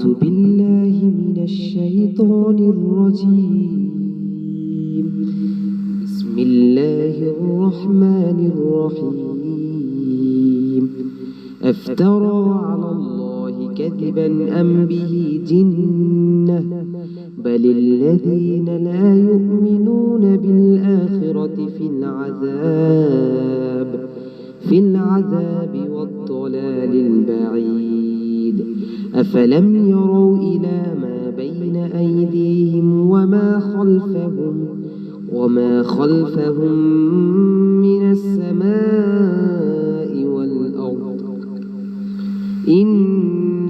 أعوذ بالله من الشيطان الرجيم. بسم الله الرحمن الرحيم. أفترى على الله كذبا أم به جنة بل الذين لا يؤمنون بالآخرة في العذاب والضلال البعيد. أفلم يروا إلى ما بين أيديهم وما خلفهم من السماء والأرض إن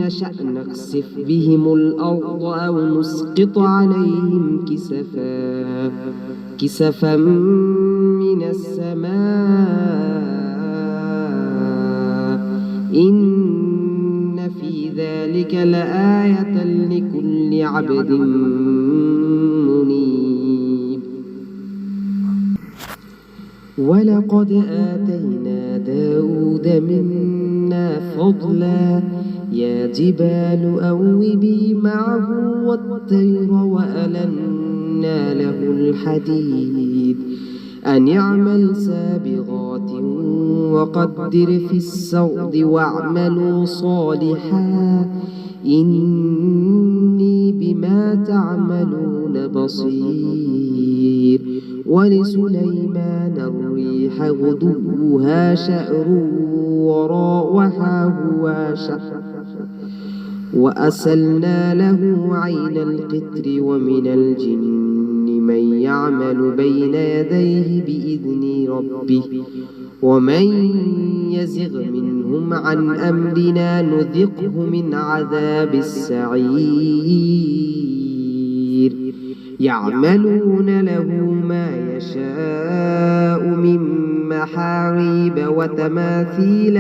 نشأ نخسف بهم الأرض أو نسقط عليهم كسفا من السماء إن في ذلك لآية لكل عبد منيب. ولقد آتينا داود منا فضلا يا جبال أوبي معه والطير وألنا له الحديد أن اعمل سابغات وقدر في السرد واعملوا صالحا إني بما تعملون بصير. ولسليمان الريح غدوها شهر ورواحها شهر وأسلنا له عين القطر ومن الجن من يعمل بين يديه بإذن ربه ومن يزغ منهم عن أمرنا نذقه من عذاب السعير. يعملون له ما يشاء من محاريب وتماثيل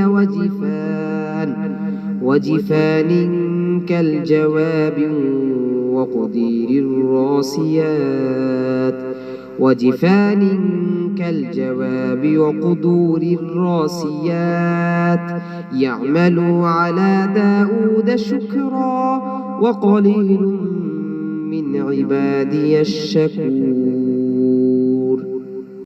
وجفان كالجواب وقدور الراسيات يعملوا على داود شكرا وقليل من عبادي الشكور.